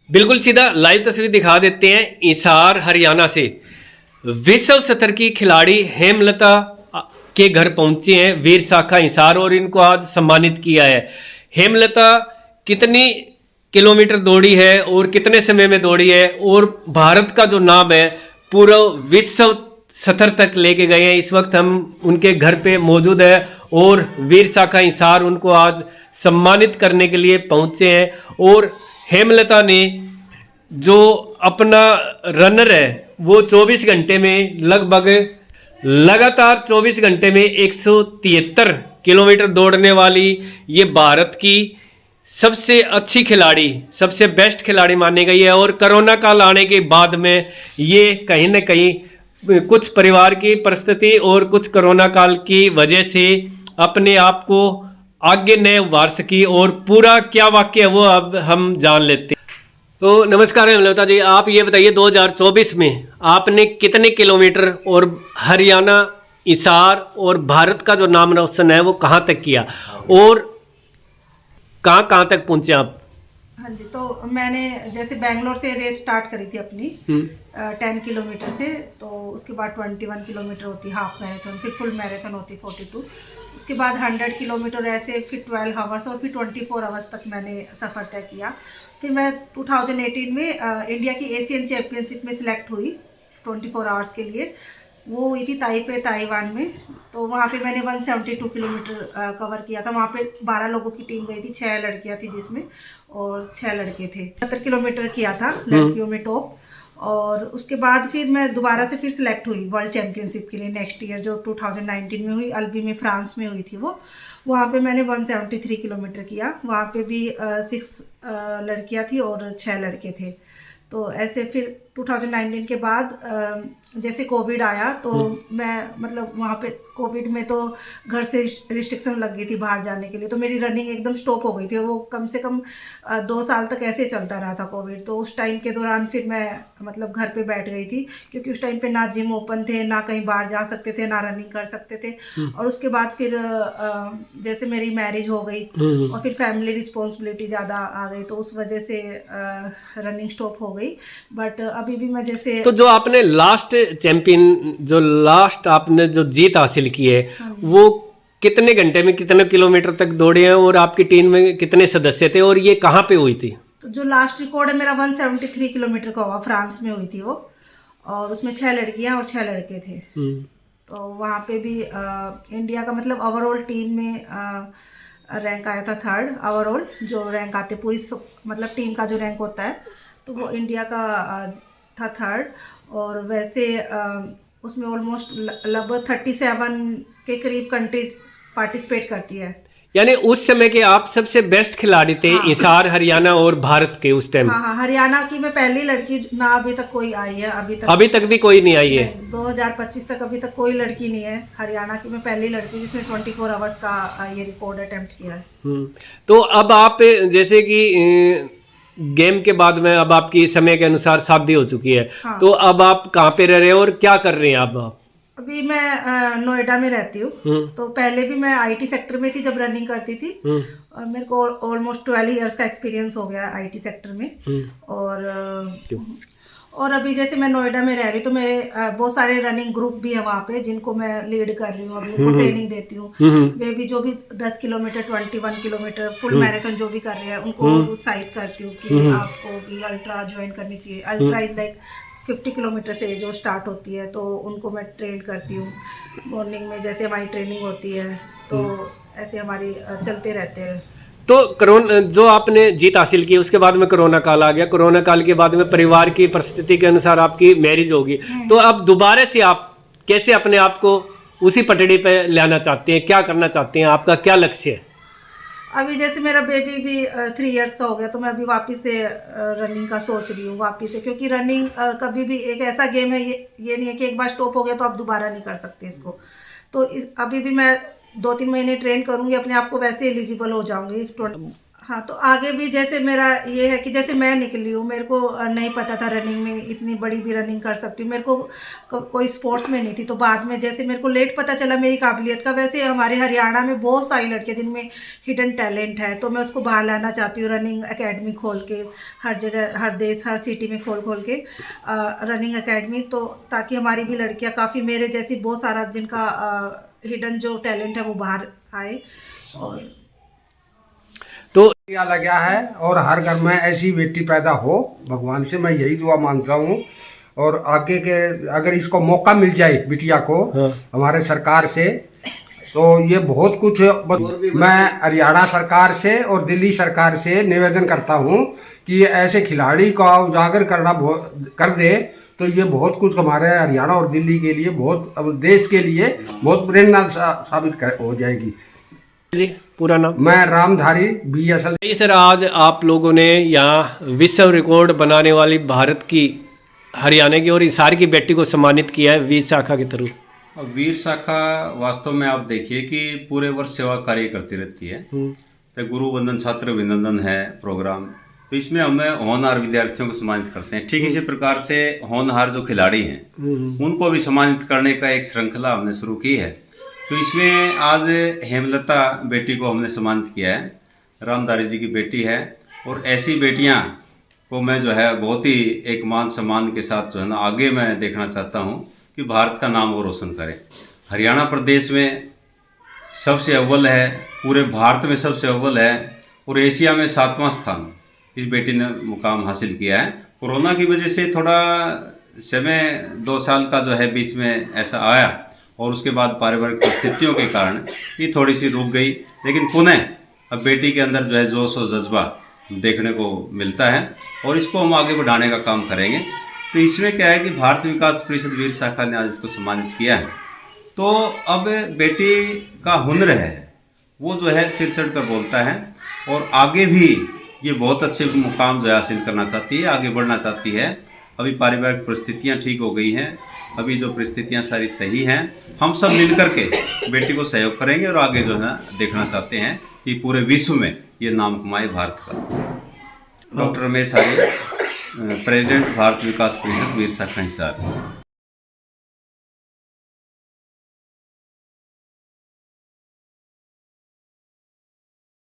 बिल्कुल सीधा लाइव तस्वीर दिखा देते हैं हिसार हरियाणा से। विश्व स्तर की खिलाड़ी हेमलता के घर पहुंचे हैं वीर शाखा हिसार और इनको आज सम्मानित किया है। हेमलता कितनी किलोमीटर दौड़ी है और कितने समय में दौड़ी है और भारत का जो नाम है पूरा विश्व स्तर तक लेके गए हैं। इस वक्त हम उनके घर पे मौजूद है और वीर शाखा हिसार उनको आज सम्मानित करने के लिए पहुंचे हैं। और हेमलता ने जो अपना रनर है वो 24 घंटे में लगभग लगातार 24 घंटे में 173 किलोमीटर दौड़ने वाली ये भारत की सबसे अच्छी खिलाड़ी, सबसे बेस्ट खिलाड़ी मानी गई है। और कोरोना काल आने के बाद में ये कहीं ना कहीं कुछ परिवार की परिस्थिति और कुछ कोरोना काल की वजह से अपने आप को आगे नहीं उभार सकी और पूरा क्या वाक्य है वो अब हम जान लेते हैं। तो नमस्कार हेमलता जी, आप ये बताइए 2024 में आपने कितने किलोमीटर और हरियाणा हिसार और भारत का जो नाम रोशन है वो कहाँ तक किया और कहाँ कहाँ तक पहुँचे आप? हाँ जी, तो मैंने जैसे बेंगलोर से रेस स्टार्ट करी थी अपनी 10 किलोमीटर से। तो उसके बाद 21 किलोमीटर होती हाफ मैराथन, फिर फुल मैराथन होती 42। उसके बाद 100 किलोमीटर ऐसे, फिर 12 आवर्स और फिर 24 आवर्स तक मैंने सफ़र तय किया। फिर मैं 2018 में इंडिया की एशियन चैम्पियनशिप में सिलेक्ट हुई 24 आवर्स के लिए। वो हुई थी ताइपे ताइवान में। तो वहाँ पे मैंने 172 किलोमीटर कवर किया था। वहाँ पे 12 लोगों की टीम गई थी, 6 लड़कियाँ थी जिसमें और 6 लड़के थे। 70 किलोमीटर किया था लड़कियों में टॉप। और उसके बाद फिर मैं दोबारा से फिर सिलेक्ट हुई वर्ल्ड चैम्पियनशिप के लिए नेक्स्ट ईयर, जो 2019 में हुई, अल्बी में फ्रांस में हुई थी वो। वहाँ पे मैंने 173 किलोमीटर किया। वहाँ पे भी 6 लड़कियाँ थी और 6 लड़के थे। तो ऐसे फिर 2019 के बाद जैसे कोविड आया तो मैं मतलब वहाँ पे कोविड में तो घर से रिस्ट्रिक्शन लग गई थी बाहर जाने के लिए, तो मेरी रनिंग एकदम स्टॉप हो गई थी। वो कम से कम 2 साल तक ऐसे चलता रहा था कोविड। तो उस टाइम के दौरान फिर मैं मतलब घर पे बैठ गई थी, क्योंकि उस टाइम पे ना जिम ओपन थे, ना कहीं बाहर जा सकते थे, ना रनिंग कर सकते थे। और उसके बाद फिर जैसे मेरी मैरिज हो गई और फिर फैमिली रिस्पॉन्सिबिलिटी ज़्यादा आ गई, तो उस वजह से रनिंग स्टॉप हो गई। बट अभी भी मैं जैसे तो जो आपने लास्ट चैंपियन, जो लास्ट आपने जो जीत हासिल की है, हाँ, वो कितने घंटे में कितने किलोमीटर तक दौड़े हैं और आपकी टीम में कितने सदस्य थे और ये कहाँ पे हुई थी? तो जो लास्ट रिकॉर्ड है मेरा 173 किलोमीटर का हुआ, फ्रांस में हुई थी वो। और उसमें 6 लड़कियां और 6 लड़के थे। तो वहाँ पे भी इंडिया का मतलब ओवरऑल टीम में रैंक आया था 3rd ओवरऑल। जो रैंक आते पूरी मतलब टीम का जो रैंक होता है, तो वो इंडिया का था 3rd। और वैसे उसमें ऑलमोस्ट लगभग 37 के करीब कंट्रीज पार्टिसिपेट करती है। यानी उस समय के आप सबसे बेस्ट खिलाड़ी थे। हाँ, हिसार हरियाणा और भारत के उस टाइम। हाँ हाँ, हरियाणा की मैं पहली लड़की, ना अभी तक कोई आई है, अभी तक भी कोई नहीं आई है। 2025 तक अभी तक कोई लड़की नहीं है। हरियाणा की मैं पहली लड़की जिसने 24 आवर्स का ये रिकॉर्ड अटेम्प्ट किया है। तो अब आप जैसे कि गेम के बाद में अब आपकी समय के अनुसार शादी हो चुकी है। हाँ। तो अब आप कहाँ पे रह रहे हैं और क्या कर रहे हैं आप? अभी मैं नोएडा में रहती हूँ। तो पहले भी मैं आईटी सेक्टर में थी जब रनिंग करती थी। और मेरे को ऑलमोस्ट 12 इयर्स का एक्सपीरियंस हो गया आईटी सेक्टर में। और अभी जैसे मैं नोएडा में रह रही हूँ, तो मेरे बहुत सारे रनिंग ग्रुप भी है वहाँ पे, जिनको मैं लीड कर रही हूँ, अभी उनको ट्रेनिंग देती हूँ। वे भी जो भी 10 किलोमीटर 21 किलोमीटर फुल मैराथन जो भी कर रहे हैं, उनको उत्साहित करती हूँ कि आपको भी अल्ट्रा ज्वाइन करनी चाहिए। अल्ट्रा इज लाइक 50 किलोमीटर से जो स्टार्ट होती है, तो उनको मैं ट्रेन करती हूँ। मॉर्निंग में जैसे हमारी ट्रेनिंग होती है, तो ऐसे हमारी चलते रहते हैं। तो कोरोना जो आपने जीत हासिल की उसके बाद में कोरोना काल आ गया। कोरोना काल के बाद में परिवार की परिस्थिति के अनुसार आपकी मैरिज होगी। तो अब दोबारा से आप कैसे अपने आप को उसी पटड़ी पे लाना चाहते हैं, क्या करना चाहते हैं, आपका क्या लक्ष्य है? अभी जैसे मेरा बेबी भी 3 इयर्स का हो गया, तो मैं अभी वापस से रनिंग का सोच रही हूँ वापस से, क्योंकि रनिंग कभी भी एक ऐसा गेम है, ये नहीं है कि एक बार स्टॉप हो गया तो आप दोबारा नहीं कर सकते इसको। तो अभी भी मैं 2-3 महीने ट्रेन करूँगी अपने आप को, वैसे एलिजिबल हो जाऊँगी। हाँ, तो आगे भी जैसे मेरा ये है कि जैसे मैं निकली हूँ, मेरे को नहीं पता था रनिंग में इतनी बड़ी भी रनिंग कर सकती हूँ। मेरे को कोई स्पोर्ट्स में नहीं थी, तो बाद में जैसे मेरे को लेट पता चला मेरी काबिलियत का। वैसे हमारे हरियाणा में बहुत सारी लड़कियाँ जिनमें हिडन टैलेंट है, तो मैं उसको बाहर लाना चाहती हूँ। रनिंग एकेडमी खोल के हर जगह, हर देश, हर सिटी में खोल के रनिंग एकेडमी, तो ताकि हमारी भी लड़कियाँ, काफ़ी मेरे जैसी बहुत सारा जिनका हिडन जो टैलेंट है वो बाहर आए। और तो लगा है और हर घर में ऐसी बेटी पैदा हो, भगवान से मैं यही दुआ मांगता हूँ। और आगे के अगर इसको मौका मिल जाए बिटिया को हमारे सरकार से, तो ये बहुत कुछ। मैं हरियाणा सरकार से और दिल्ली सरकार से निवेदन करता हूँ कि ऐसे खिलाड़ी को उजागर कर दे, तो ये बहुत कुछ हमारे हरियाणा और दिल्ली के लिए, बहुत देश के लिए बहुत प्रेरणा साबित हो जाएगी। जी पूरा नाम? मैं रामधारी BSL। ये सर, आज आप लोगों ने यहाँ विश्व रिकॉर्ड बनाने वाली भारत की, हरियाणा की और हिसार की बेटी को सम्मानित किया है वीर शाखा के थ्रू। वीर शाखा वास्तव में आप देखिए कि पूरे वर्ष सेवा कार्य करती रहती है। तो गुरु वंदन, छात्र अभिनंदन है प्रोग्राम, तो इसमें हमें होनहार विद्यार्थियों को सम्मानित करते हैं। ठीक इसी प्रकार से होनहार जो खिलाड़ी हैं उनको भी सम्मानित करने का एक श्रृंखला हमने शुरू की है। तो इसमें आज हेमलता बेटी को हमने सम्मानित किया है, रामधारी जी की बेटी है। और ऐसी बेटियां को मैं जो है बहुत ही एक मान सम्मान के साथ जो है ना आगे मैं देखना चाहता हूं कि भारत का नाम वो रोशन करें। हरियाणा प्रदेश में सबसे अव्वल है, पूरे भारत में सबसे अव्वल है, और एशिया में 7वां स्थान इस बेटी ने मुकाम हासिल किया है। कोरोना की वजह से थोड़ा समय 2 साल का जो है बीच में ऐसा आया, और उसके बाद पारिवारिक परिस्थितियों के कारण ये थोड़ी सी रुक गई, लेकिन पुनः अब बेटी के अंदर जो है जोश और जज्बा देखने को मिलता है, और इसको हम आगे बढ़ाने का काम करेंगे। तो इसमें क्या है कि भारत विकास परिषद वीर शाखा ने आज इसको सम्मानित किया है। तो अब बेटी का हुनर है वो जो है सिर चढ़ कर बोलता है, और आगे भी ये बहुत अच्छे मुकाम जो है हासिल करना चाहती है, आगे बढ़ना चाहती है। अभी पारिवारिक परिस्थितियाँ ठीक हो गई हैं, अभी जो परिस्थितियाँ सारी सही हैं, हम सब मिलकर के बेटी को सहयोग करेंगे और आगे जो है देखना चाहते हैं कि पूरे विश्व में ये नाम कमाए भारत का। डॉक्टर रमेश आर्य, प्रेसिडेंट भारत विकास परिषद वीर शाखा हिसार।